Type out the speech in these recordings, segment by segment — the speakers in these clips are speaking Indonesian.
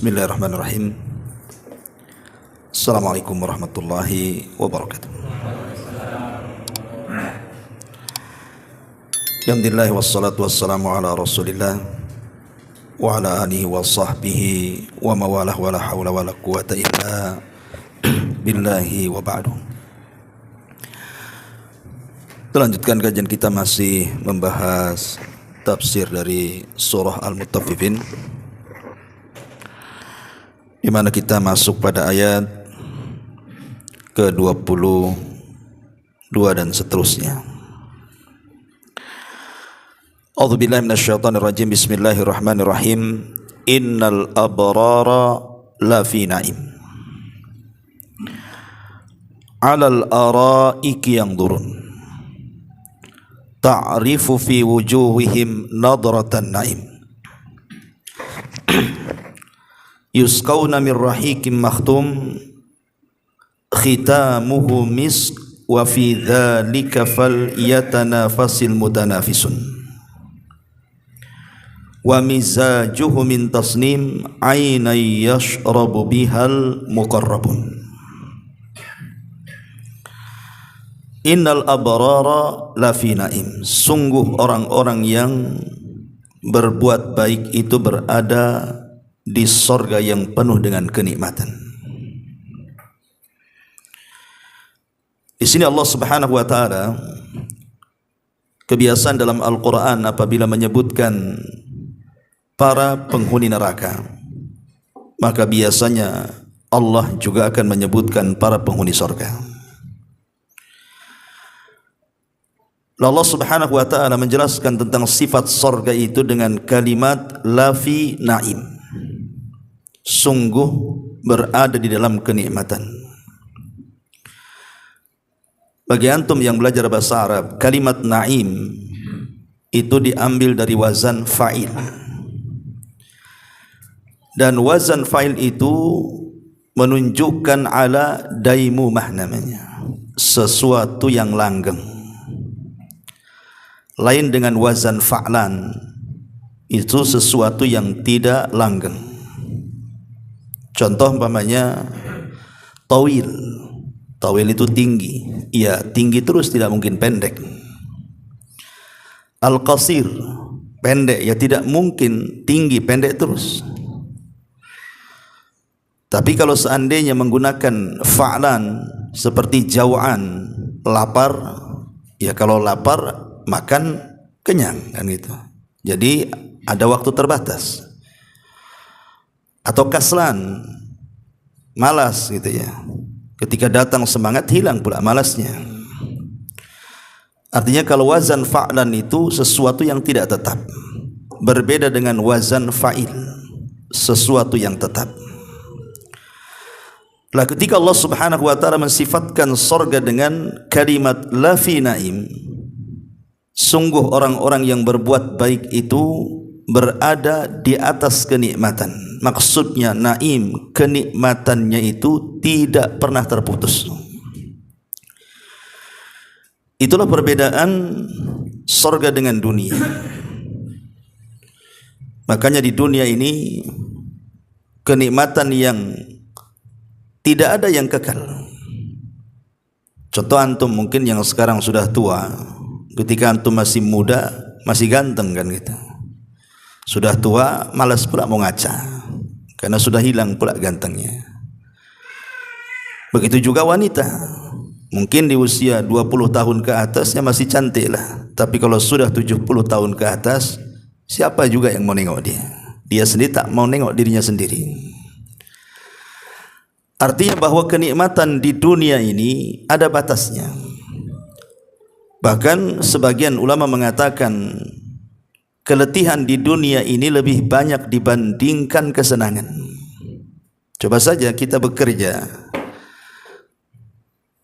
Bismillahirrahmanirrahim. Assalamualaikum warahmatullahi wabarakatuh. Alhamdulillah wassalatu wassalamu ala Rasulillah wa ala alihi wa sahbihi wa mawalah wa la hawla wa la quwata illa billahi wa ba'du. Lanjutkan kajian kita, masih membahas tafsir dari surah Al-Mutaffifin, di mana kita masuk pada ayat ke-22 dan seterusnya. A'udzubillahi minasyaitonirrajim. Bismillahirrahmanirrahim. Innal abrara lafi na'im 'alal araiki yanzurun ta'rifu fi wujuhihim nadratan na'im yusqawna min rahiqin makhtum khitamuhu misk wa fi dzalika falyatanafasil mutanafisun wa mizajuhu min tasnim aynan yashrabu bihal muqarrabun. Innal abrara lafi na'im, sungguh orang-orang yang berbuat baik itu berada di sorga yang penuh dengan kenikmatan. Di sini Allah Subhanahu wa taala, kebiasaan dalam Al-Qur'an apabila menyebutkan para penghuni neraka, maka biasanya Allah juga akan menyebutkan para penghuni sorga. Allah Subhanahu wa taala menjelaskan tentang sifat sorga itu dengan kalimat lafi na'im, sungguh berada di dalam kenikmatan. Bagi antum yang belajar bahasa Arab, kalimat na'im itu diambil dari wazan fa'il, dan wazan fa'il itu menunjukkan ala daimumah, namanya sesuatu yang langgeng. Lain dengan wazan fa'lan, itu sesuatu yang tidak langgeng. Contoh umpamanya tawil. Tawil itu tinggi, ya tinggi terus, tidak mungkin pendek. Al-qasir, pendek, ya tidak mungkin tinggi pendek terus. Tapi kalau seandainya menggunakan fa'lan seperti jau'an, lapar, ya kalau lapar makan kenyang, kan gitu. Jadi ada waktu terbatas. Atau kaslan, malas gitu ya. Ketika datang semangat, hilang pula malasnya. Artinya kalau wazan fa'lan itu sesuatu yang tidak tetap, berbeda dengan wazan fa'il, sesuatu yang tetap. Lah ketika Allah Subhanahu wa taala mensifatkan sorga dengan kalimat lafi na'im, sungguh orang-orang yang berbuat baik itu berada di atas kenikmatan. Maksudnya naim, kenikmatannya itu tidak pernah terputus. Itulah perbedaan sorga dengan dunia. Makanya di dunia ini kenikmatan yang tidak ada yang kekal. Contoh antum mungkin yang sekarang sudah tua, ketika antum masih muda masih ganteng, kan gitu. Sudah tua malas pula mau ngaca, karena sudah hilang pula gantengnya. Begitu juga wanita, mungkin di usia 20 tahun ke atasnya masih cantik lah, tapi kalau sudah 70 tahun ke atas, siapa juga yang mau nengok dia? Dia sendiri tak mau nengok dirinya sendiri. Artinya bahwa kenikmatan di dunia ini ada batasnya. Bahkan sebagian ulama mengatakan keletihan di dunia ini lebih banyak dibandingkan kesenangan. Coba saja kita bekerja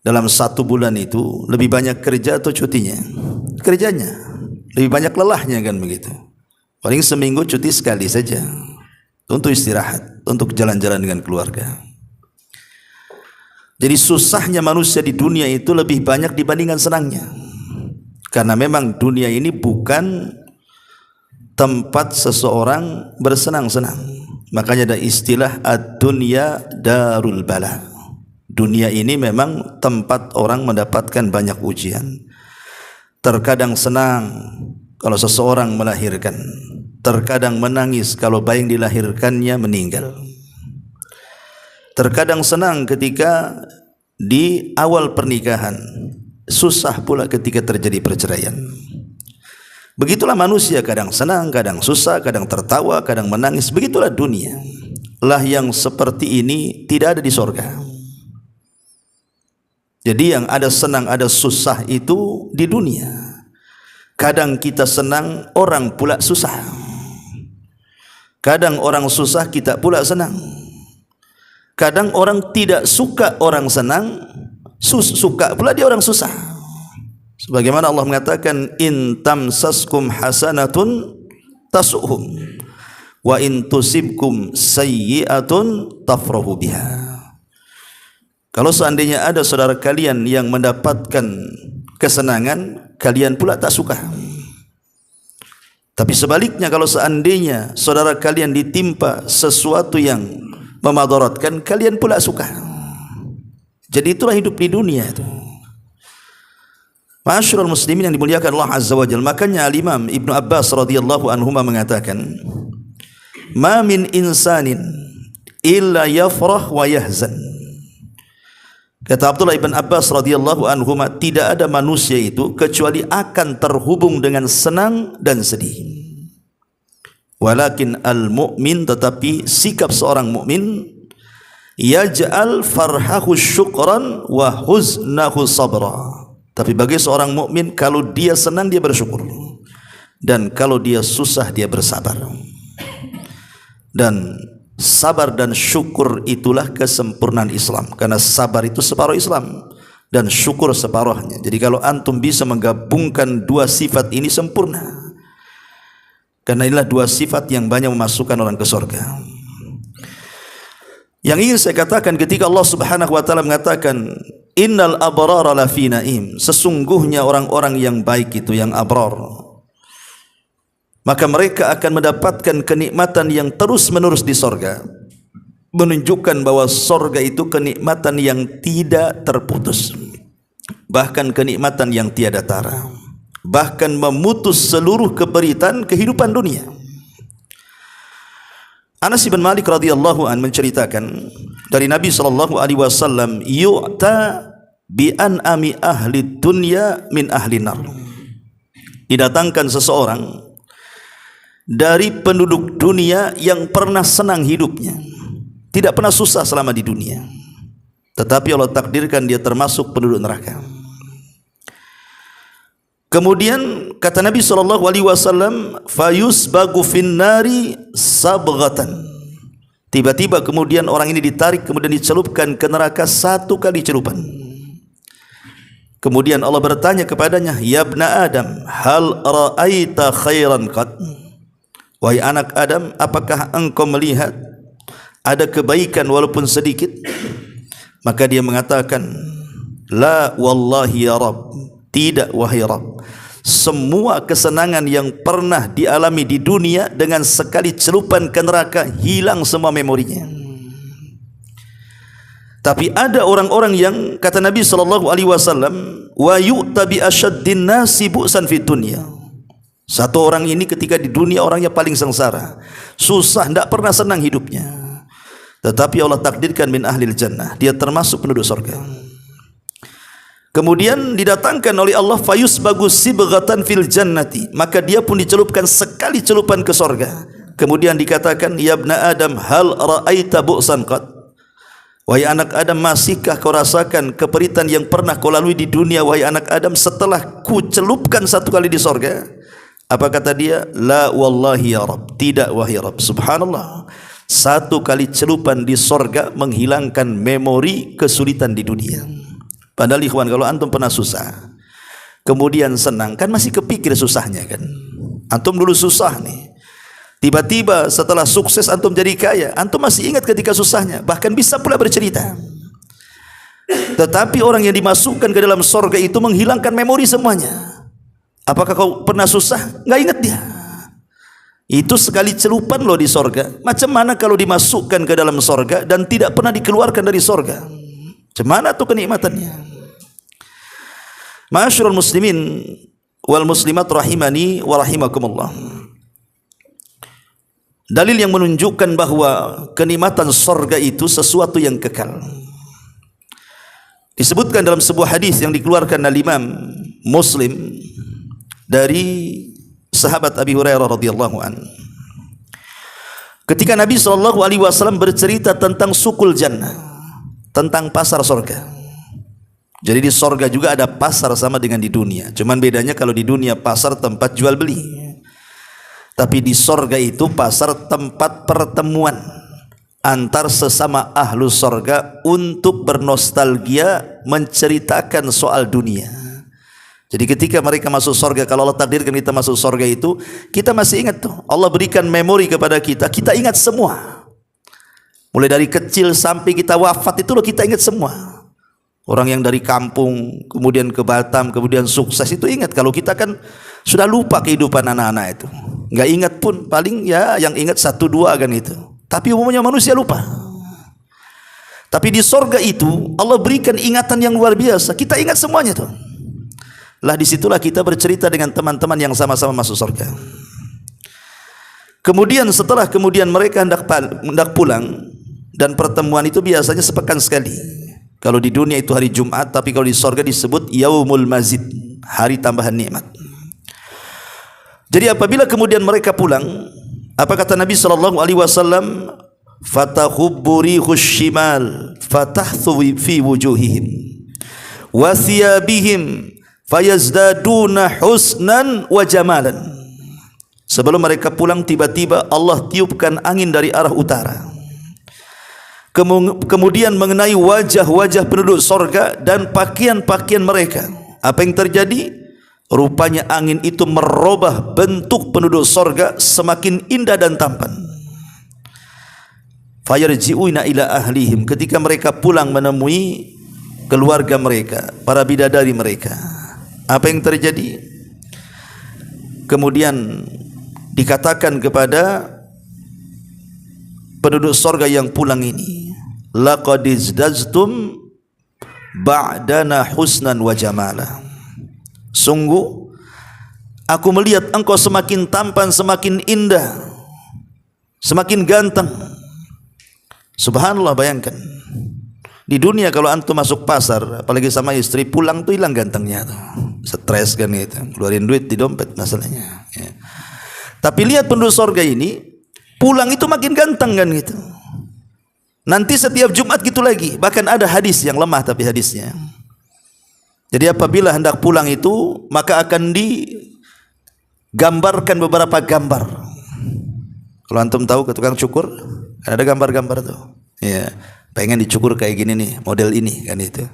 dalam 1 bulan itu, lebih banyak kerja atau cutinya? Kerjanya. Lebih banyak lelahnya, kan begitu. Paling seminggu cuti sekali saja untuk istirahat, untuk jalan-jalan dengan keluarga. Jadi susahnya manusia di dunia itu lebih banyak dibandingkan senangnya. Karena memang dunia ini bukan tempat seseorang bersenang-senang. Makanya ada istilah ad-dunya darul bala. Dunia ini memang tempat orang mendapatkan banyak ujian. Terkadang senang kalau seseorang melahirkan, terkadang menangis kalau bayi yang dilahirkannya meninggal. Terkadang senang ketika di awal pernikahan, susah pula ketika terjadi perceraian. Begitulah manusia, kadang senang, kadang susah, kadang tertawa, kadang menangis. Begitulah dunia. Lah yang seperti ini tidak ada di sorga. Jadi yang ada senang, ada susah itu di dunia. Kadang kita senang, orang pula susah. Kadang orang susah, kita pula senang. Kadang orang tidak suka orang senang, suka pula dia orang susah. Sebagaimana Allah mengatakan, in tamsaskum hasanatun tasuhum wa in tusibkum sayyi'atun tafrahu biha. Kalau seandainya ada saudara kalian yang mendapatkan kesenangan, kalian pula tak suka. Tapi sebaliknya, kalau seandainya saudara kalian ditimpa sesuatu yang memadaratkan, kalian pula suka. Jadi itulah hidup di dunia itu. Ma'asyiral muslimin yang dimuliakan Allah Azza wa Jalla. Makanya Al-Imam Ibnu Abbas radhiyallahu anhuma mengatakan, ma min insanin illa yafrah wa yahzan. Kata Abdullah ibn Abbas radhiyallahu anhuma, tidak ada manusia itu kecuali akan terhubung dengan senang dan sedih. Walakin al-mu'min, tetapi sikap seorang mukmin, yaj'al farhahu syukran wa huznahu sabra. Tapi bagi seorang mukmin, kalau dia senang dia bersyukur, dan kalau dia susah dia bersabar. Dan sabar dan syukur itulah kesempurnaan Islam, karena sabar itu separuh Islam dan syukur separuhnya. Jadi kalau antum bisa menggabungkan dua sifat ini sempurna, karena inilah dua sifat yang banyak memasukkan orang ke surga. Yang ingin saya katakan, ketika Allah Subhanahu wa taala mengatakan innal abrara lafi naim, sesungguhnya orang-orang yang baik itu, yang abrar, maka mereka akan mendapatkan kenikmatan yang terus-menerus di sorga, menunjukkan bahwa sorga itu kenikmatan yang tidak terputus, bahkan kenikmatan yang tiada tara, bahkan memutus seluruh keperitan kehidupan dunia. Anas bin Malik radhiyallahu an menceritakan dari Nabi sallallahu alaihi wasallam, yu'ta bi an'ami ahli dunya min ahli nar. Didatangkan seseorang dari penduduk dunia yang pernah senang hidupnya, tidak pernah susah selama di dunia, tetapi Allah takdirkan dia termasuk penduduk neraka. Kemudian kata Nabi SAW, fayusbagu finnari sabghatan. Tiba-tiba kemudian orang ini ditarik, kemudian dicelupkan ke neraka satu kali celupan. Kemudian Allah bertanya kepadanya, ya ibna Adam, hal ra'aita khairan qad? Wahai anak Adam, apakah engkau melihat ada kebaikan walaupun sedikit? Maka dia mengatakan, la wallahi ya Rabb, tidak wahai Rabb. Semua kesenangan yang pernah dialami di dunia dengan sekali celupan ke neraka hilang semua memorinya. Tapi ada orang-orang yang kata Nabi SAW, wa yu'ta bi asyaddin nasi bu'san fid dunya. Satu orang ini ketika di dunia orangnya paling sengsara, susah, tidak pernah senang hidupnya, tetapi Allah takdirkan min ahlil jannah, dia termasuk penduduk surga. Kemudian didatangkan oleh Allah fayusbagu sibghatan fil jannati, maka dia pun dicelupkan sekali celupan ke surga. Kemudian dikatakan, ya ibna Adam, hal ra'aita bu'san qad? Wahai anak Adam, masihkah kau rasakan keperitan yang pernah kau lalui di dunia, wahai anak Adam, setelah ku celupkan satu kali di surga? Apa kata dia? La wallahi ya Rabb, tidak wahai Rabb. Subhanallah, satu kali celupan di surga menghilangkan memori kesulitan di dunia. Padahal ikhwan, kalau antum pernah susah kemudian senang, kan masih kepikir susahnya kan. Antum dulu susah nih, tiba-tiba setelah sukses antum jadi kaya, antum masih ingat ketika susahnya, bahkan bisa pula bercerita. Tetapi orang yang dimasukkan ke dalam surga itu menghilangkan memori semuanya. Apakah kau pernah susah? Enggak ingat dia. Itu sekali celupan loh di sorga. Macam mana kalau dimasukkan ke dalam sorga dan tidak pernah dikeluarkan dari sorga? Macam mana tuh kenikmatannya? Ma'asyiral muslimin wal muslimat rahimani wa rahimakumullah. Dalil yang menunjukkan bahwa kenikmatan sorga itu sesuatu yang kekal. Disebutkan dalam sebuah hadis yang dikeluarkan oleh Imam Muslim dari sahabat Abi Hurairah radhiyallahu an. Ketika Nabi SAW bercerita tentang sukul jannah, tentang pasar sorga. Jadi di sorga juga ada pasar sama dengan di dunia. Cuman bedanya kalau di dunia pasar tempat jual beli, tapi di sorga itu pasar tempat pertemuan antar sesama ahlu sorga untuk bernostalgia menceritakan soal dunia. Jadi ketika mereka masuk sorga, kalau Allah takdirkan kita masuk sorga itu, kita masih ingat tuh, Allah berikan memori kepada kita, kita ingat semua. Mulai dari kecil sampai kita wafat itu loh kita ingat semua. Orang yang dari kampung, kemudian ke Batam, kemudian sukses itu ingat. Kalau kita kan sudah lupa kehidupan anak-anak itu. Nggak ingat pun, paling ya yang ingat 1-2 kan itu. Tapi umumnya manusia lupa. Tapi di sorga itu Allah berikan ingatan yang luar biasa. Kita ingat semuanya tuh. Lah disitulah kita bercerita dengan teman-teman yang sama-sama masuk surga. Kemudian setelah mereka hendak pulang, dan pertemuan itu biasanya sepekan sekali. Kalau di dunia itu hari Jumat, tapi kalau di surga disebut Yaumul Mazid, hari tambahan nikmat. Jadi apabila kemudian mereka pulang, apa kata Nabi SAW? Fatahubbu rihus shimal fatahthu fi wujuhihim wa thiyabihim fayazdaduna husnan wa jamalan. Sebelum mereka pulang, tiba-tiba Allah tiupkan angin dari arah utara, kemudian mengenai wajah-wajah penduduk sorga dan pakaian-pakaian mereka. Apa yang terjadi? Rupanya angin itu merubah bentuk penduduk sorga semakin indah dan tampan. Fayarji'una ila ahlihim, ketika mereka pulang menemui keluarga mereka, para bidadari mereka. Apa yang terjadi? Kemudian dikatakan kepada penduduk sorga yang pulang ini, laqad izdaztum ba'dana husnan wa jamala. Sungguh aku melihat engkau semakin tampan, semakin indah, semakin ganteng. Subhanallah, bayangkan di dunia kalau antum masuk pasar, apalagi sama istri, pulang tuh hilang gantengnya tuh, stres kan gitu, keluarin duit di dompet masalahnya ya. Tapi lihat penduduk sorga ini pulang itu makin ganteng kan gitu. Nanti setiap Jumat gitu lagi. Bahkan ada hadis yang lemah tapi hadisnya. Jadi apabila hendak pulang itu, maka akan digambarkan beberapa gambar. Kalau antum tahu ke tukang cukur, ada gambar-gambar tuh. Ya, pengen dicukur kayak gini nih, model ini kan itu.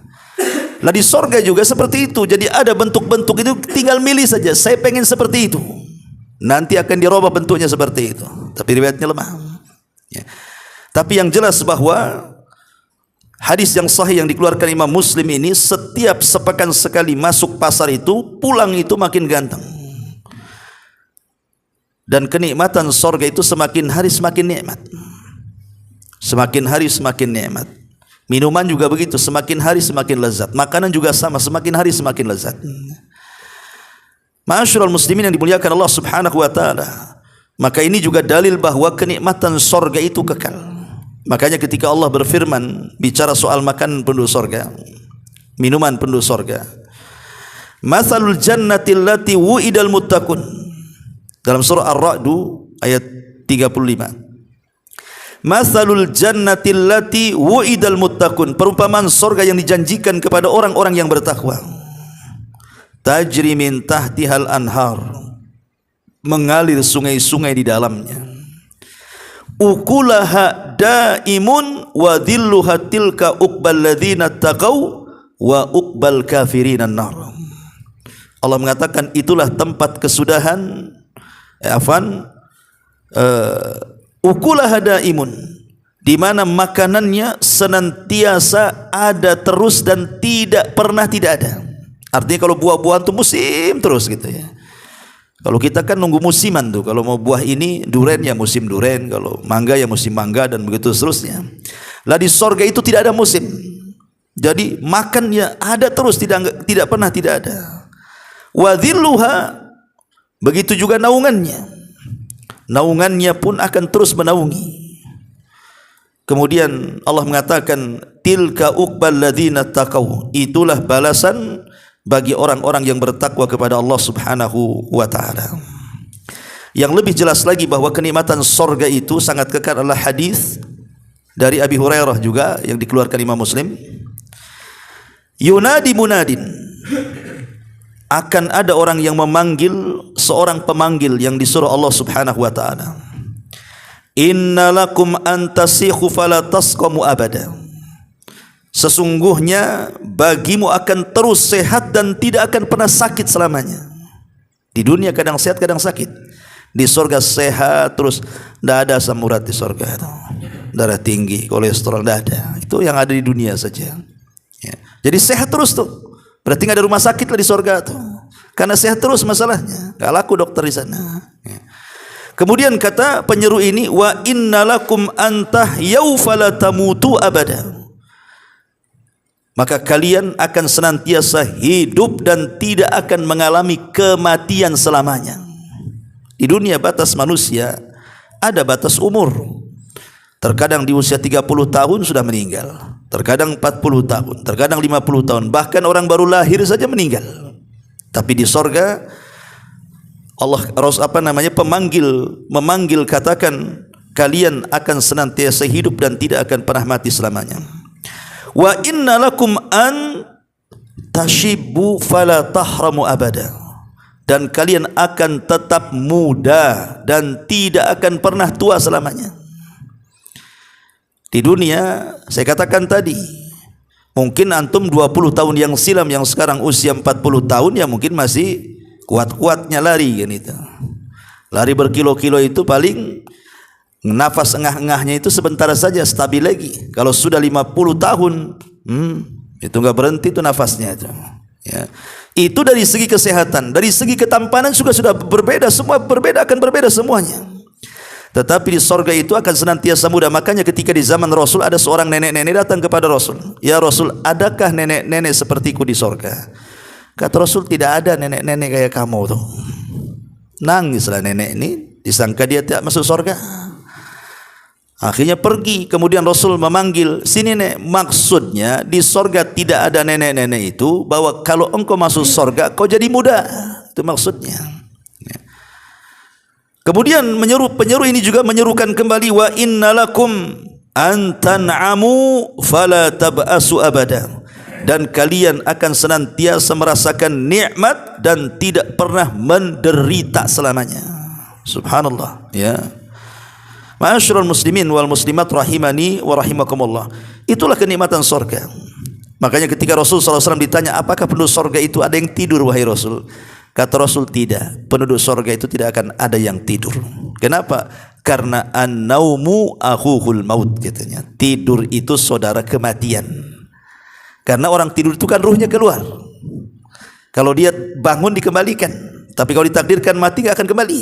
Lah di sorga juga seperti itu. Jadi ada bentuk-bentuk itu, tinggal milih saja. Saya pengen seperti itu. Nanti akan dirubah bentuknya seperti itu. Tapi riwayatnya lemah. Ya. Tapi yang jelas bahwa hadis yang sahih yang dikeluarkan Imam Muslim ini, setiap sepekan sekali masuk pasar itu, pulang itu makin ganteng. Dan kenikmatan sorga itu semakin hari semakin nikmat. Semakin hari semakin nikmat. Minuman juga begitu, semakin hari semakin lezat. Makanan juga sama, semakin hari semakin lezat. Ma'asyiral muslimin yang dimuliakan Allah Subhanahu wa taala. Maka ini juga dalil bahwa kenikmatan sorga itu kekal. Makanya ketika Allah berfirman bicara soal makanan penduduk sorga, minuman penduduk sorga, mathalul jannati allati wu'idal muttaqun, dalam surah Ar-Ra'd ayat 35. Mathalul jannati allati wu'idal muttaqun, perumpamaan sorga yang dijanjikan kepada orang-orang yang bertakwa. Tajri min tahtihal anhar, mengalir sungai-sungai di dalamnya. Ukulaha daimun wa dhilluha tilka uqbal ladzina taqaw wa uqbal kafirin an-nar. Allah mengatakan itulah tempat kesudahan ukulaha daimun, di mana makanannya senantiasa ada terus dan tidak pernah tidak ada. Artinya kalau buah-buahan itu musim terus gitu ya. Kalau kita kan nunggu musiman tuh. Kalau mau buah ini duren ya musim duren, kalau mangga ya musim mangga, dan begitu seterusnya. Lah di sorga itu tidak ada musim. Jadi makannya ada terus, tidak pernah tidak ada. Wa dhilluha, begitu juga naungannya. Naungannya pun akan terus menaungi. Kemudian Allah mengatakan tilka uqbal ladzina taqaw, itulah balasan bagi orang-orang yang bertakwa kepada Allah Subhanahu wa taala. Yang lebih jelas lagi bahwa kenikmatan sorga itu sangat kekal adalah hadis dari Abi Hurairah juga yang dikeluarkan Imam Muslim. Yunadi munadin, akan ada orang yang memanggil, seorang pemanggil yang disuruh Allah Subhanahu wa taala. Innalakum antasikhu fala tasqamu abada. Sesungguhnya bagimu akan terus sehat dan tidak akan pernah sakit selamanya. Di dunia kadang sehat kadang sakit, di surga sehat terus, tidak ada asam urat di surga itu, darah tinggi, kolesterol tidak ada. Itu yang ada di dunia saja ya. Jadi sehat terus tuh, berarti nggak ada rumah sakit lah di surga tuh, karena sehat terus masalahnya, nggak laku dokter di sana ya. Kemudian kata penyeru ini, wa innalakum antahyau fala tamutu abada. Maka kalian akan senantiasa hidup dan tidak akan mengalami kematian selamanya. Di dunia batas manusia ada batas umur. Terkadang di usia 30 tahun sudah meninggal, terkadang 40 tahun, terkadang 50 tahun, bahkan orang baru lahir saja meninggal. Tapi di sorga Allah memanggil katakan kalian akan senantiasa hidup dan tidak akan pernah mati selamanya. Wa inna lakum an tashibbu fala tahramu abada, dan kalian akan tetap muda dan tidak akan pernah tua selamanya. Di dunia saya katakan tadi, mungkin antum 20 tahun yang silam yang sekarang usia 40 tahun ya mungkin masih kuat-kuatnya lari kan itu. Lari berkilo-kilo itu paling nafas engah-engahnya itu sebentar saja stabil lagi. Kalau sudah 50 tahun, itu enggak berhenti itu nafasnya itu. Ya. Itu dari segi kesehatan, dari segi ketampanan juga sudah berbeda, semua berbeda, akan berbeda semuanya. Tetapi di sorga itu akan senantiasa muda. Makanya ketika di zaman Rasul ada seorang nenek-nenek datang kepada Rasul, ya Rasul, adakah nenek-nenek sepertiku di sorga? Kata Rasul, tidak ada nenek-nenek kayak kamu tuh. Nangislah nenek ini, disangka dia tidak masuk sorga. Akhirnya pergi. Kemudian Rasul memanggil, sini nek, maksudnya di sorga tidak ada nenek-nenek itu, bahwa kalau engkau masuk sorga kau jadi muda, itu maksudnya. Kemudian penyeru ini juga menyerukan kembali, wa innalakum antan'amu fala tab'asu abada, dan kalian akan senantiasa merasakan nikmat dan tidak pernah menderita selamanya. Subhanallah ya. Ma'asyiral muslimin wal muslimat rahimani wa rahimakumullah. Itulah kenikmatan surga. Makanya ketika Rasul SAW ditanya, apakah penduduk surga itu ada yang tidur wahai Rasul? Kata Rasul, tidak. Penduduk surga itu tidak akan ada yang tidur. Kenapa? Karena an-naumu akhuhul maut katanya. Tidur itu saudara kematian. Karena orang tidur itu kan ruhnya keluar. Kalau dia bangun dikembalikan. Tapi kalau ditakdirkan mati nggak akan kembali.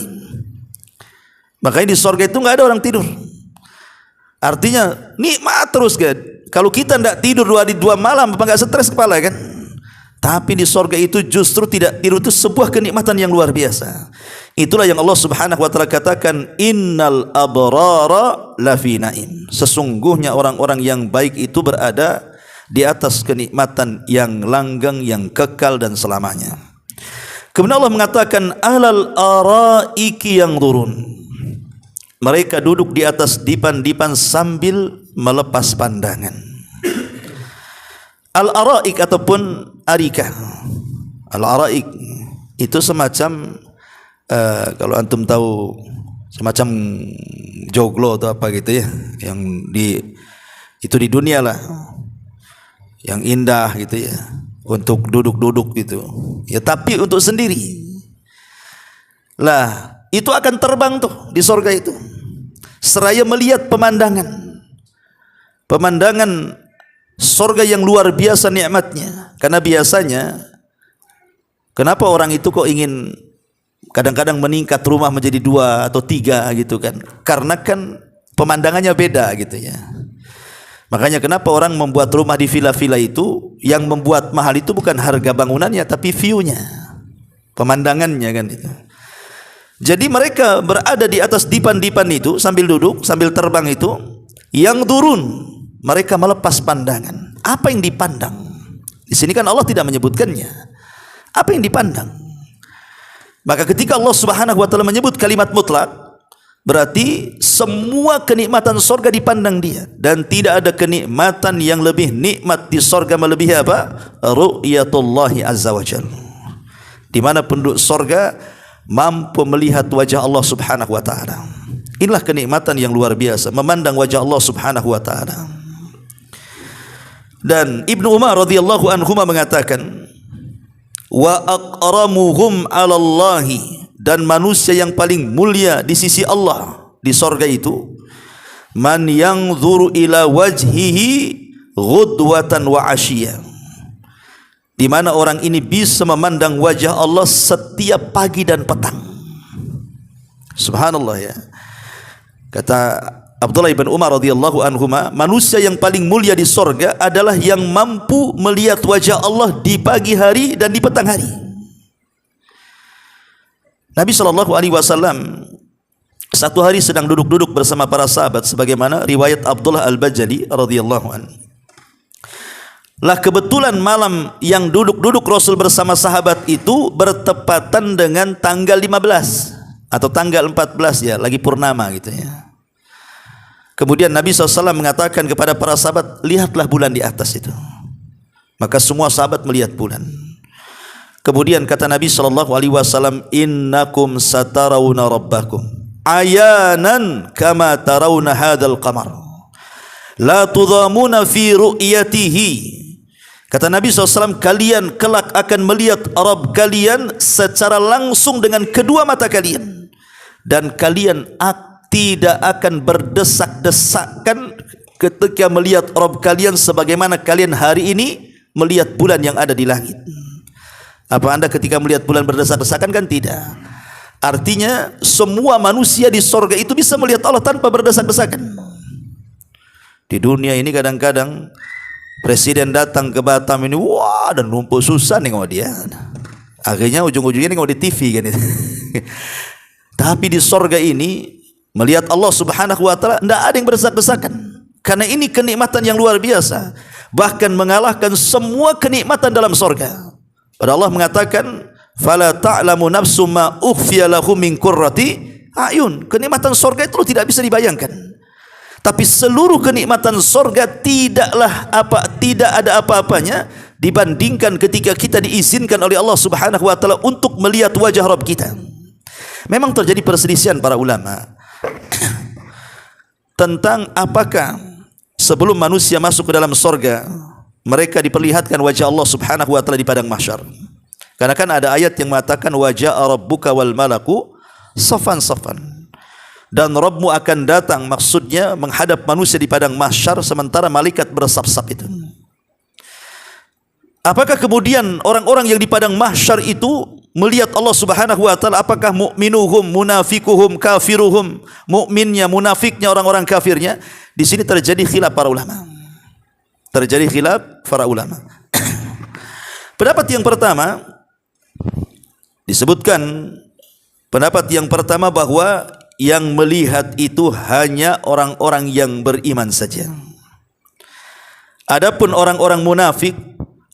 Makanya di sorga itu nggak ada orang tidur. Artinya nikmat terus kan. Kalau kita tidak tidur 2 hari 2 malam, apa nggak stres kepala kan? Tapi di sorga itu justru tidak tidur, itu sebuah kenikmatan yang luar biasa. Itulah yang Allah Subhanahu wa taala katakan, innal abrara lafi naim. Sesungguhnya orang-orang yang baik itu berada di atas kenikmatan yang langgeng, yang kekal dan selamanya. Kemudian Allah mengatakan, alal araiki yang turun. Mereka duduk di atas dipan-dipan sambil melepas pandangan. Al-araik ataupun arikah. Al-araik itu semacam kalau antum tahu semacam joglo atau apa gitu ya, yang itu di dunia lah, yang indah gitu ya, untuk duduk-duduk gitu. Ya tapi untuk sendiri. Lah, itu akan terbang tuh di surga itu. Seraya melihat pemandangan surga yang luar biasa nikmatnya. Karena biasanya kenapa orang itu kok ingin kadang-kadang meningkat rumah menjadi 2 atau 3 gitu kan. Karena kan pemandangannya beda gitu ya. Makanya kenapa orang membuat rumah di villa-villa itu, yang membuat mahal itu bukan harga bangunannya tapi view-nya, pemandangannya kan itu. Jadi mereka berada di atas dipan-dipan itu sambil duduk, sambil terbang itu, yang turun mereka melepas pandangan. Apa yang dipandang? Di sini kan Allah tidak menyebutkannya. Apa yang dipandang? Maka ketika Allah Subhanahu wa taala menyebut kalimat mutlak, berarti semua kenikmatan sorga dipandang dia, dan tidak ada kenikmatan yang lebih nikmat di sorga melebihi apa? Ru'yatullahi azza wa jalla. Di mana penduduk sorga mampu melihat wajah Allah Subhanahu wa taala. Inilah kenikmatan yang luar biasa, memandang wajah Allah Subhanahu wa taala. Dan Ibnu Umar radhiyallahu anhu mengatakan, wa aqramuhum 'alallahi, dan manusia yang paling mulia di sisi Allah di sorga itu, man yanzuru ila wajhihi ghudwatan wa 'ashiyah, di mana orang ini bisa memandang wajah Allah setiap pagi dan petang. Subhanallah ya. Kata Abdullah bin Umar radhiyallahu anhuma, manusia yang paling mulia di sorga adalah yang mampu melihat wajah Allah di pagi hari dan di petang hari. Nabi SAW satu hari sedang duduk-duduk bersama para sahabat, sebagaimana riwayat Abdullah Al-Bajali radhiyallahu anhu. Lah kebetulan malam yang duduk-duduk Rasul bersama sahabat itu bertepatan dengan tanggal 15 atau tanggal 14 ya, lagi purnama gitu ya. Kemudian Nabi SAW mengatakan kepada para sahabat, lihatlah bulan di atas itu. Maka semua sahabat melihat bulan. Kemudian kata Nabi SAW, innakum satarawna rabbakum ayanan kama tarawna hadal qamar la tudhamuna fi ru'yatihi. Kata Nabi SAW, kalian kelak akan melihat Rabb kalian secara langsung dengan kedua mata kalian, dan kalian tidak akan berdesak-desakan ketika melihat Rabb kalian sebagaimana kalian hari ini melihat bulan yang ada di langit. Apa anda ketika melihat bulan berdesak-desakan? Kan tidak. Artinya semua manusia di sorga itu bisa melihat Allah tanpa berdesak-desakan. Di dunia ini kadang-kadang presiden datang ke Batam ini, wah, dan numpuk susah nengok dia. Akhirnya ujung-ujungnya nengok di TV kan itu. Tapi di sorga ini melihat Allah Subhanahu wa taala tidak ada yang berdesak-desakan. Karena ini kenikmatan yang luar biasa, bahkan mengalahkan semua kenikmatan dalam sorga. Pada Allah mengatakan, fala ta'lamu nafsum ma ukhfiya lahum min qurrati ayun. Kenikmatan sorga itu tidak bisa dibayangkan. Tapi seluruh kenikmatan sorga tidak ada apa-apanya dibandingkan ketika kita diizinkan oleh Allah Subhanahu wa taala untuk melihat wajah Rabb kita. Memang terjadi perselisihan para ulama tentang apakah sebelum manusia masuk ke dalam sorga mereka diperlihatkan wajah Allah Subhanahu wa taala di padang mahsyar. Karena kan ada ayat yang mengatakan wajah rabbuka wal malaku safan-safan. Dan Rabbmu akan datang, maksudnya menghadap manusia di padang mahsyar sementara malaikat bersaf-saf itu. Apakah kemudian orang-orang yang di padang mahsyar itu melihat Allah Subhanahu wa taala? Apakah mukminuhum, munafikuhum, kafiruhum, mukminnya, munafiknya, orang-orang kafirnya? Di sini terjadi khilaf para ulama. Terjadi khilaf para ulama. Pendapat yang pertama disebutkan, pendapat yang pertama bahwa yang melihat itu hanya orang-orang yang beriman saja. Adapun orang-orang munafik,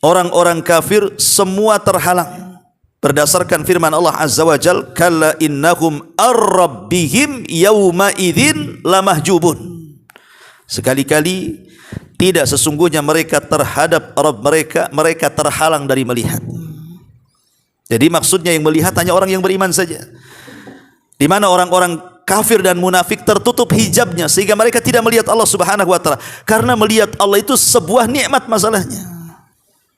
orang-orang kafir, semua terhalang. Berdasarkan firman Allah Azza wa Jal, kalla innahum ar-rabbihim yawma idzin lamahjubun. Sekali-kali tidak, sesungguhnya mereka terhadap Rabb mereka terhalang dari melihat. Jadi maksudnya yang melihat hanya orang yang beriman saja. Di mana orang-orang kafir dan munafik tertutup hijabnya sehingga mereka tidak melihat Allah Subhanahu wa taala. Karena melihat Allah itu sebuah nikmat masalahnya.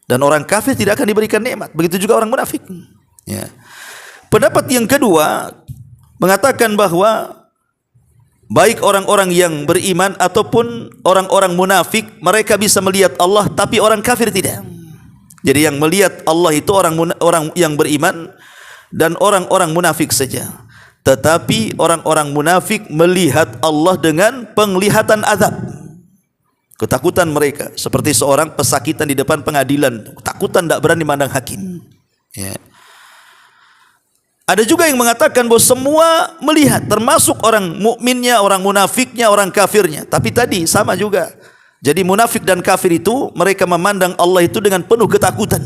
Dan orang kafir tidak akan diberikan nikmat. Begitu juga orang munafik. Ya. Pendapat yang kedua mengatakan bahwa baik orang-orang yang beriman ataupun orang-orang munafik, mereka bisa melihat Allah, tapi orang kafir tidak. Jadi yang melihat Allah itu orang yang beriman, dan orang-orang munafik saja. Tetapi orang-orang munafik melihat Allah dengan penglihatan azab. Ketakutan mereka seperti seorang pesakitan di depan pengadilan, ketakutan, tidak berani mandang hakim. Ya. Ada juga yang mengatakan bahwa semua melihat, termasuk orang mukminnya, orang munafiknya, orang kafirnya. Tapi tadi sama juga. Jadi munafik dan kafir itu mereka memandang Allah itu dengan penuh ketakutan,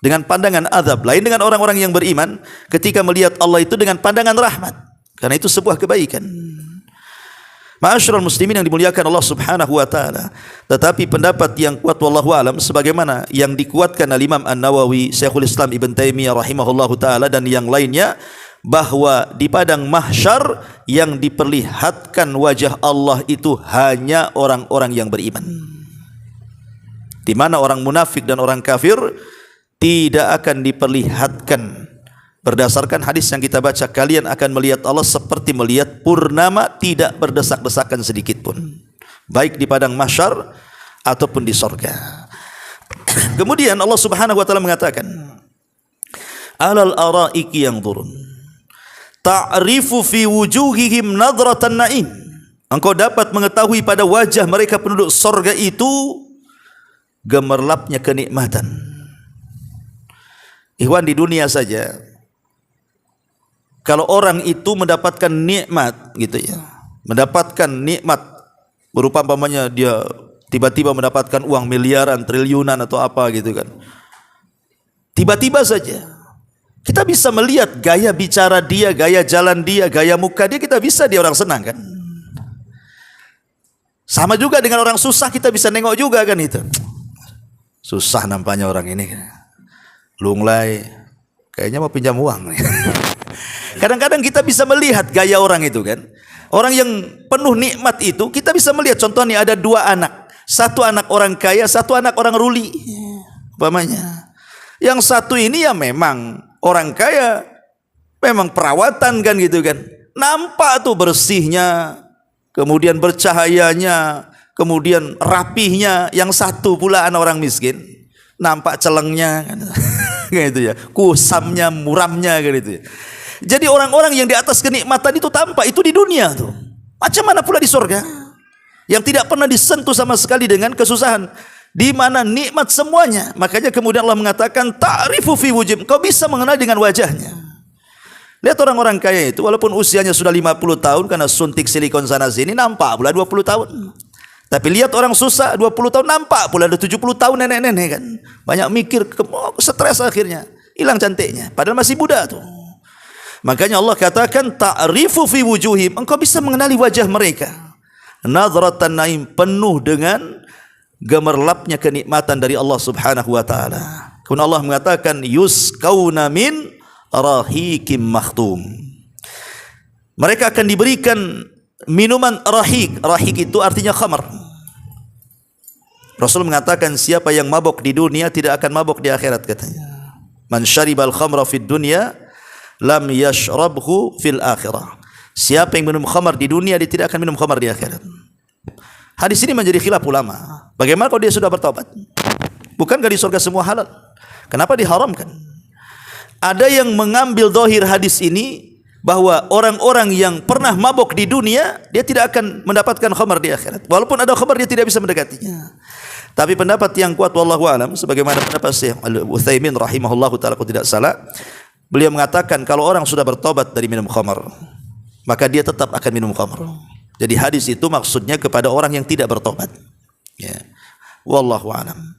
dengan pandangan azab. Lain dengan orang-orang yang beriman ketika melihat Allah itu dengan pandangan rahmat, karena itu sebuah kebaikan. Ma'asyiral muslimin yang dimuliakan Allah Subhanahu wa taala. Tetapi pendapat yang kuat wallahu alam sebagaimana yang dikuatkan oleh Imam An-Nawawi, Syekhul Islam Ibn Taimiyah rahimahullahu taala dan yang lainnya, bahwa di padang mahsyar yang diperlihatkan wajah Allah itu hanya orang-orang yang beriman. Di mana orang munafik dan orang kafir tidak akan diperlihatkan. Berdasarkan hadis yang kita baca, kalian akan melihat Allah seperti melihat purnama, tidak berdesak-desakan sedikit pun, baik di padang mahsyar ataupun di sorga. Kemudian Allah Subhanahu wa taala mengatakan, alal araiki yang turun ta'rifu fi wujuhihim nadratan na'im. Engkau dapat mengetahui pada wajah mereka penduduk sorga itu gemerlapnya kenikmatan. Ikhwan, di dunia saja kalau orang itu mendapatkan nikmat gitu ya, mendapatkan nikmat berupa umpamanya dia tiba-tiba mendapatkan uang miliaran, triliunan atau apa gitu kan, tiba-tiba saja kita bisa melihat gaya bicara dia, gaya jalan dia, gaya muka dia, kita bisa dia orang senang kan. Sama juga dengan orang susah, kita bisa nengok juga kan, itu susah nampaknya orang ini, lunglai, kayaknya mau pinjam uang nih. Kadang-kadang kita bisa melihat gaya orang itu kan. Orang yang penuh nikmat itu kita bisa melihat. Contohnya ada dua anak, satu anak orang kaya, satu anak orang ruli umpamanya. Yang satu ini ya memang orang kaya, memang perawatan kan gitu kan, nampak tuh bersihnya, kemudian bercahayanya, kemudian rapihnya. Yang satu pula anak orang miskin, nampak celengnya kan. Gitu ya, kusamnya, muramnya gitu ya. Jadi orang-orang yang di atas kenikmatan itu tampak itu di dunia tuh. Macam mana pula di surga yang tidak pernah disentuh sama sekali dengan kesusahan, di mana nikmat semuanya. Makanya kemudian Allah mengatakan ta'rifu fi wujuhim, kau bisa mengenal dengan wajahnya. Lihat orang-orang kaya itu walaupun usianya sudah 50 tahun karena suntik silikon sana sini, nampak pula 20 tahun. Tapi lihat orang susah 20 tahun, nampak pula ada 70 tahun nenek-nenek kan. Banyak mikir, stres akhirnya, hilang cantiknya padahal masih muda tuh. Makanya Allah katakan ta'rifu fi wujuhim, engkau bisa mengenali wajah mereka, nadratan naim, penuh dengan gemerlapnya kenikmatan dari Allah Subhanahu wa taala. Kemudian Allah mengatakan yusqauna min rahiqim makhtum, mereka akan diberikan minuman rahiq. Rahiq itu artinya khamar. Rasul mengatakan siapa yang mabok di dunia tidak akan mabok di akhirat, katanya. Man syaribal khamra fid dunya lam yashrabhu fil akhirah. Siapa yang minum khamar di dunia, dia tidak akan minum khamar di akhirat. Hadis ini menjadi khilaf ulama. Bagaimana kalau dia sudah bertobat? Bukankah di surga semua halal? Kenapa diharamkan? Ada yang mengambil zahir hadis ini bahwa orang-orang yang pernah mabok di dunia, dia tidak akan mendapatkan khamar di akhirat. Walaupun ada khamar, dia tidak bisa mendekatinya. Tapi pendapat yang kuat wallahu alam, sebagaimana pendapat Syekh Al-Utsaimin rahimahullahu taala, kalau tidak salah, beliau mengatakan kalau orang sudah bertobat dari minum khamar, maka dia tetap akan minum khamar. Jadi hadis itu maksudnya kepada orang yang tidak bertobat. Ya. Wallahu alam.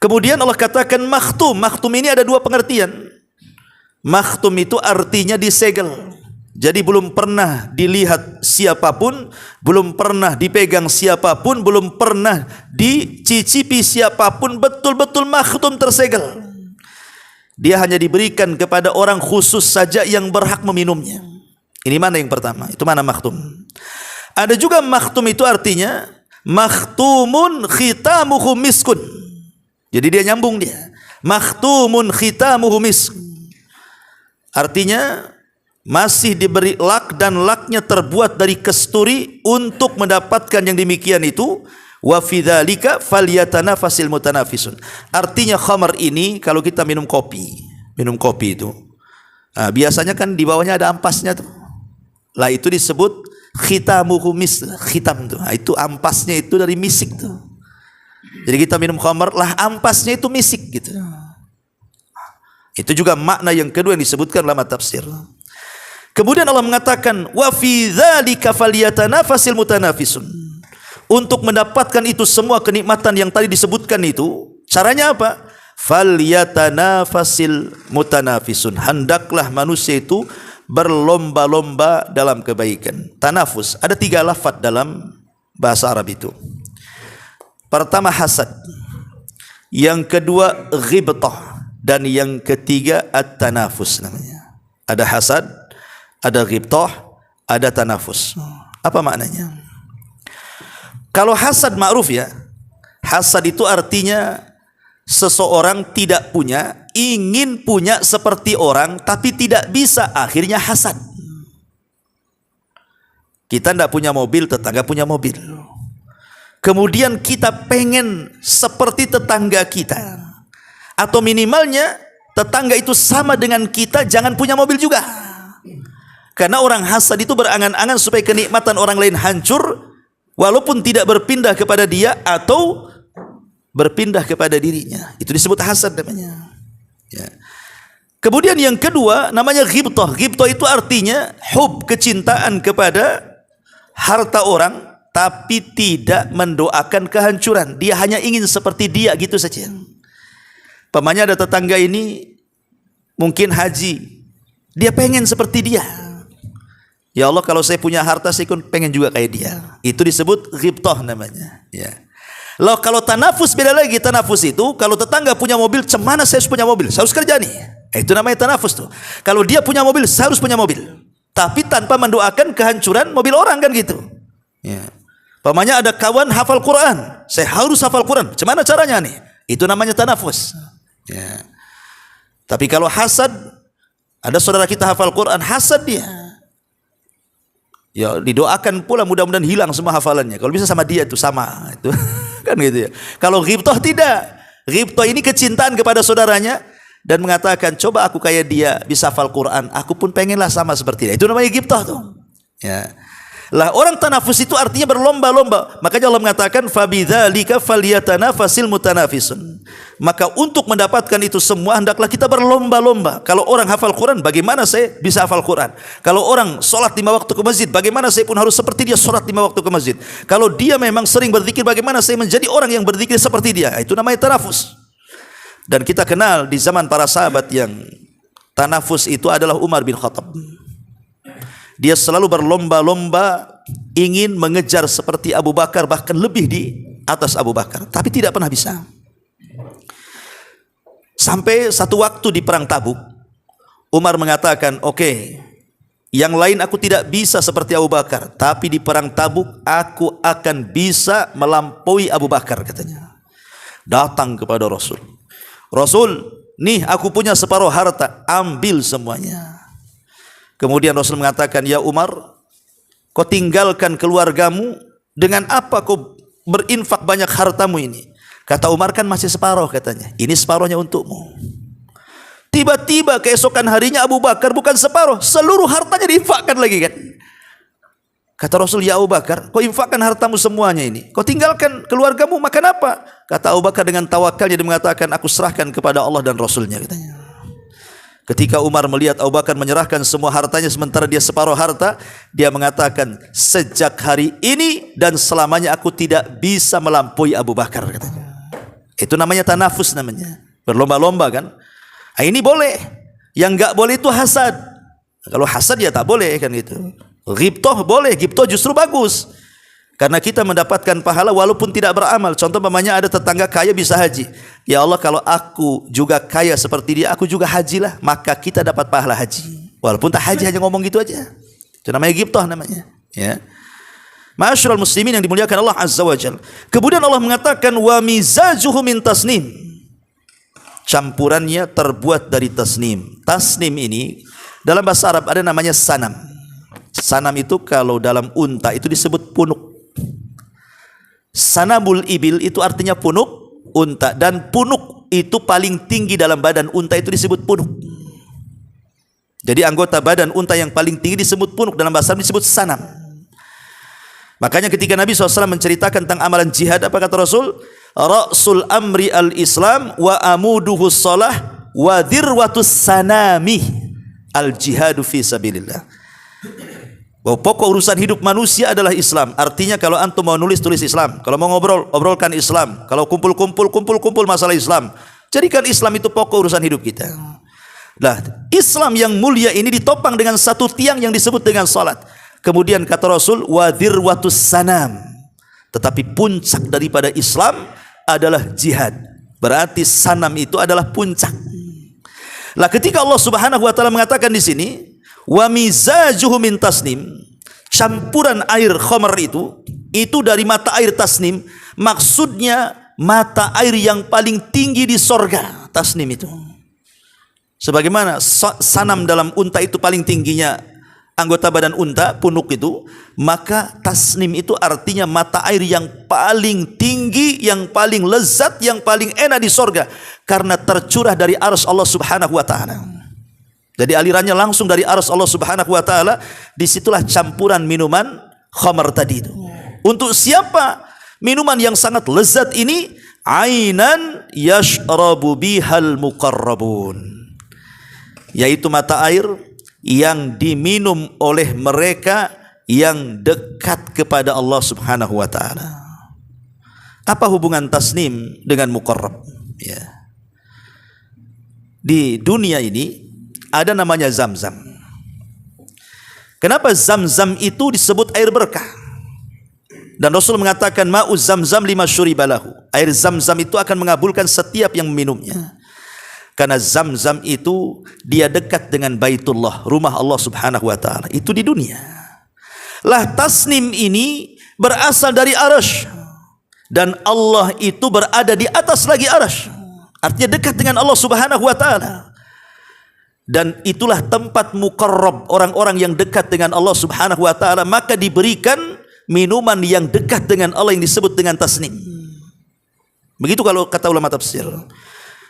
Kemudian Allah katakan makhtum. Makhtum ini ada dua pengertian. Makhtum itu artinya disegel. Jadi belum pernah dilihat siapapun, belum pernah dipegang siapapun, belum pernah dicicipi siapapun, betul-betul makhtum, tersegel. Dia hanya diberikan kepada orang khusus saja yang berhak meminumnya. Ini mana yang pertama? Itu mana makhtum. Ada juga makhtum itu artinya makhtumun khitamuhu miskun. Jadi dia nyambung dia. Makhtumun khitamuhu misk. Artinya masih diberi lak dan laknya terbuat dari kesturi untuk mendapatkan yang demikian itu. Wa fi dzalika falyatanafasil mutanafisun. Artinya khamar ini kalau kita minum kopi itu Biasanya kan di bawahnya ada ampasnya tuh. Lah itu disebut khitamuhu mis, khitam tuh. Itu ampasnya itu dari misik tuh. Jadi kita minum khamar, lah ampasnya itu misik gitu. Itu juga makna yang kedua yang disebutkan dalam tafsir. Kemudian Allah mengatakan wa fi dzalika falyatanafasil mutanafisun. Untuk mendapatkan itu semua kenikmatan yang tadi disebutkan itu, caranya apa? Falyatanafasil mutanafisun. Hendaklah manusia itu berlomba-lomba dalam kebaikan. Tanafus, ada 3 lafaz dalam bahasa Arab itu. Pertama hasad, yang kedua ghibtah, dan yang ketiga at-tanafus namanya. Ada hasad, ada ghibtah, ada tanafus. Apa maknanya? Kalau hasad ma'ruf ya. Hasad itu artinya seseorang tidak punya, ingin punya seperti orang tapi tidak bisa, akhirnya hasad. Kita tidak punya mobil, tetangga punya mobil. Kemudian kita pengen seperti tetangga kita, atau minimalnya tetangga itu sama dengan kita, jangan punya mobil juga. Karena orang hasad itu berangan-angan supaya kenikmatan orang lain hancur, walaupun tidak berpindah kepada dia atau berpindah kepada dirinya. Itu disebut hasad namanya. Ya. Kemudian yang kedua namanya ghibtah. Ghibtah itu artinya hub, kecintaan kepada harta orang, tapi tidak mendoakan kehancuran. Dia hanya ingin seperti dia gitu saja. Pamannya ada tetangga ini mungkin haji, dia pengen seperti dia. Ya Allah, kalau saya punya harta saya pengen juga kayak dia. Itu disebut ghibtah namanya. Ya. Loh, kalau tanafus beda lagi. Tanafus itu kalau tetangga punya mobil, cemana saya harus punya mobil, saya harus kerja nih. Itu namanya tanafus tuh. Kalau dia punya mobil, saya harus punya mobil, tapi tanpa mendoakan kehancuran mobil orang kan gitu. Ya. Pamannya ada kawan hafal Quran, saya harus hafal Quran, cemana caranya nih? Itu namanya tanafus. Ya. Tapi kalau hasad, ada saudara kita hafal Quran, hasad dia. Ya didoakan pula mudah-mudahan hilang semua hafalannya. Kalau bisa sama dia itu sama itu kan gitu ya. Kalau ghibtah tidak. Ghibtah ini kecintaan kepada saudaranya dan mengatakan coba aku kayak dia bisa hafal Quran, aku pun pengenlah sama seperti dia. Itu namanya ghibtah tuh. Ya. Lah orang tanafus itu artinya berlomba-lomba. Makanya Allah mengatakan fabidzalika falyatanafasil mutanafisun. Maka untuk mendapatkan itu semua hendaklah kita berlomba-lomba. Kalau orang hafal Quran, bagaimana saya bisa hafal Quran? Kalau orang sholat 5 waktu ke masjid, bagaimana saya pun harus seperti dia sholat 5 waktu ke masjid? Kalau dia memang sering berzikir, bagaimana saya menjadi orang yang berzikir seperti dia? Itu namanya tanafus. Dan kita kenal di zaman para sahabat yang tanafus itu adalah Umar bin Khattab. Dia selalu berlomba-lomba ingin mengejar seperti Abu Bakar, bahkan lebih di atas Abu Bakar, tapi tidak pernah bisa. Sampai satu waktu di perang Tabuk, Umar mengatakan, oke, yang lain aku tidak bisa seperti Abu Bakar, tapi di perang Tabuk aku akan bisa melampaui Abu Bakar, katanya. Datang kepada Rasul, Rasul, nih aku punya separuh harta, ambil semuanya. Kemudian Rasul mengatakan, ya Umar, kau tinggalkan keluargamu, dengan apa kau berinfak banyak hartamu ini? Kata Umar, kan masih separuh, katanya. Ini separuhnya untukmu. Tiba-tiba keesokan harinya Abu Bakar bukan separuh, seluruh hartanya diinfakkan lagi kan. Kata Rasul, ya Abu Bakar, kau infakkan hartamu semuanya ini, kau tinggalkan keluargamu, makan apa? Kata Abu Bakar dengan tawakalnya dia mengatakan, aku serahkan kepada Allah dan Rasulnya, katanya. Ketika Umar melihat Abu Bakar menyerahkan semua hartanya sementara dia separuh harta, dia mengatakan, sejak hari ini dan selamanya aku tidak bisa melampaui Abu Bakar, katanya. Itu namanya tanafus namanya. Berlomba-lomba kan. Nah, ini boleh. Yang enggak boleh itu hasad. Kalau hasad ya tak boleh kan gitu. Ghibtah boleh, ghibtah justru bagus. Karena kita mendapatkan pahala walaupun tidak beramal. Contoh namanya ada tetangga kaya bisa haji. Ya Allah, kalau aku juga kaya seperti dia, aku juga hajilah, maka kita dapat pahala haji. Walaupun tak haji, hanya ngomong gitu aja. Itu namanya ghibtah namanya. Ya. Ma'asyiral muslimin yang dimuliakan Allah Azza wa Jalla. Kemudian Allah mengatakan wa mizajuhu min tasnim. Campurannya terbuat dari tasnim. Tasnim ini dalam bahasa Arab ada namanya sanam. Sanam itu kalau dalam unta itu disebut punuk. Sanamul ibil itu artinya punuk unta, dan punuk itu paling tinggi dalam badan unta itu disebut punuk. Jadi anggota badan unta yang paling tinggi disebut punuk, dalam bahasa Arab disebut sanam. Makanya ketika Nabi SAW menceritakan tentang amalan jihad, apa kata Rasul? Ra'sul amri al-Islam wa amuduhu shalah wa dhirwatus sanami al-jihadu fi sabilillah. Bahwa pokok urusan hidup manusia adalah Islam. Artinya kalau antum mau nulis, tulis Islam. Kalau mau ngobrol, obrolkan Islam. Kalau kumpul masalah Islam. Jadikan Islam itu pokok urusan hidup kita. Nah, Islam yang mulia ini ditopang dengan satu tiang yang disebut dengan salat. Kemudian kata Rasul, wa dhirwatus sanam. Tetapi puncak daripada Islam adalah jihad. Berarti sanam itu adalah puncak. Lah ketika Allah Subhanahu wa taala mengatakan di sini, wa mizajuhu min tasnim, campuran air khamar itu dari mata air tasnim, maksudnya mata air yang paling tinggi di sorga. Tasnim itu sebagaimana sanam dalam unta itu paling tingginya anggota badan unta, punuk itu, maka tasnim itu artinya mata air yang paling tinggi, yang paling lezat, yang paling enak di sorga, karena tercurah dari arsy Allah Subhanahu wa taala. Jadi alirannya langsung dari arsy Allah Subhanahu wa taala. Disitulah campuran minuman khamar tadi itu. Untuk siapa minuman yang sangat lezat ini? Ainan yashrabu bihal muqarrabun, yaitu mata air yang diminum oleh mereka yang dekat kepada Allah Subhanahu wa taala. Apa hubungan tasnim dengan muqarrab? Ya. Di dunia ini ada namanya Zam-Zam. Kenapa Zam-Zam itu disebut air berkah? Dan Rasul mengatakan ma'uz Zam-Zam lima syuribalahu. Air Zam-Zam itu akan mengabulkan setiap yang meminumnya. Karena Zam-Zam itu dia dekat dengan Baitullah, rumah Allah Subhanahu wa taala. Itu di dunia. Lah tasnim ini berasal dari arsy, dan Allah itu berada di atas lagi arsy. Artinya dekat dengan Allah Subhanahu wa taala. Dan itulah tempat muqarrab, orang-orang yang dekat dengan Allah Subhanahu wa taala, maka diberikan minuman yang dekat dengan Allah yang disebut dengan tasnim. Begitu kalau kata ulama tafsir.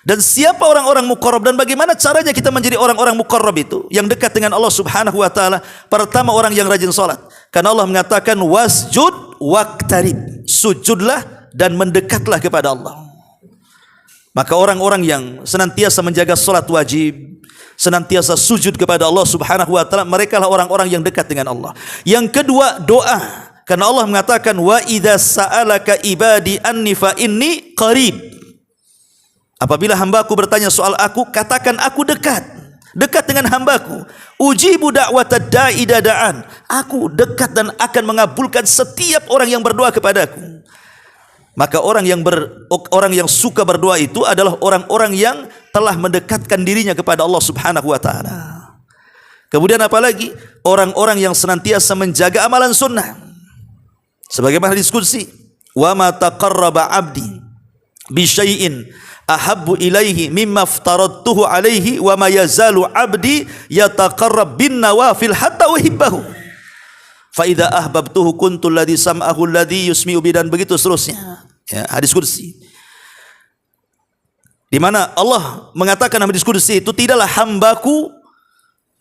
Dan siapa orang-orang muqarrab dan bagaimana caranya kita menjadi orang-orang muqarrab itu yang dekat dengan Allah Subhanahu wa taala? Pertama, orang yang rajin salat. Karena Allah mengatakan wasjud waqtarib, sujudlah dan mendekatlah kepada Allah. Maka orang-orang yang senantiasa menjaga salat wajib, senantiasa sujud kepada Allah Subhanahu wa taala, mereka lah orang-orang yang dekat dengan Allah. Yang kedua, doa. Karena Allah mengatakan wa idza sa'alaka ibadi anni fa inni qarib. Apabila hambaku bertanya soal aku, katakan aku dekat dengan hambaku. Ujibu da'watad da'i idza da'an. Aku dekat dan akan mengabulkan setiap orang yang berdoa kepadaku. Maka orang yang suka berdoa itu adalah orang-orang yang telah mendekatkan dirinya kepada Allah Subhanahu wa taala. Kemudian apalagi? Orang-orang yang senantiasa menjaga amalan sunnah. Sebagaimana diskusi, wa ma taqarraba 'abdi bi syai'in ahabbu ilaihi mimma aftaradtuhu alaihi wa ma yazalu 'abdi yataqarrab bin nawafil hatta uhibbahu fa idza ahbabtuhu kuntu alladhi sam'ahu alladhi yusmi'u bi, dan begitu seterusnya. Ya, hadis qudsi. Di mana Allah mengatakan dalam hadis qudsi itu, tidaklah hambaku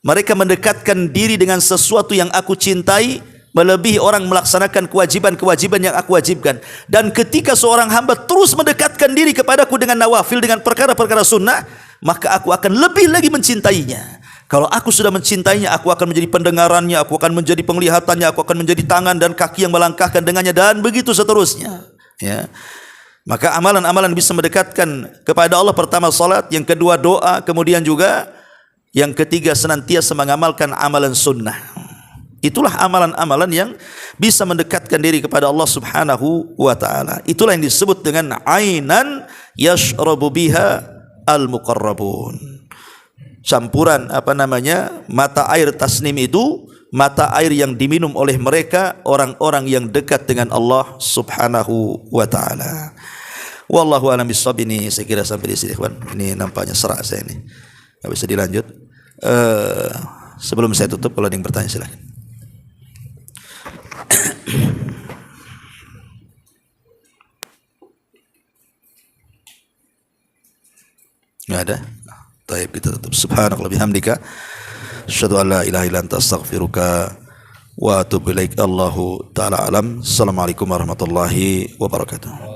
mereka mendekatkan diri dengan sesuatu yang aku cintai melebihi orang melaksanakan kewajiban-kewajiban yang aku wajibkan. Dan ketika seorang hamba terus mendekatkan diri kepadaku dengan nawafil, dengan perkara-perkara sunnah, maka aku akan lebih lagi mencintainya. Kalau aku sudah mencintainya, aku akan menjadi pendengarannya, aku akan menjadi penglihatannya, aku akan menjadi tangan dan kaki yang melangkahkan dengannya, dan begitu seterusnya. Ya. Maka amalan-amalan bisa mendekatkan kepada Allah. Pertama salat, yang kedua doa, kemudian juga yang ketiga senantiasa mengamalkan amalan sunnah. Itulah amalan-amalan yang bisa mendekatkan diri kepada Allah Subhanahu wa taala. Itulah yang disebut dengan ainan yashrabu biha al-muqarrabun. Campuran mata air tasnim itu mata air yang diminum oleh mereka orang-orang yang dekat dengan Allah Subhanahu wa taala. Wallahu a'lam bishawab. Ini saya kira sampai di sini, kawan. Ini nampaknya serak saya ini. Enggak bisa dilanjut. Sebelum saya tutup, kalau ada yang bertanya silakan. Enggak ada. Baik, kita tutup. Subhanallah bihamdika Asyhadu an la ilaha illa anta astaghfiruka wa atubu ilaik. Allahu taala alam. Assalamualaikum warahmatullahi wabarakatuh.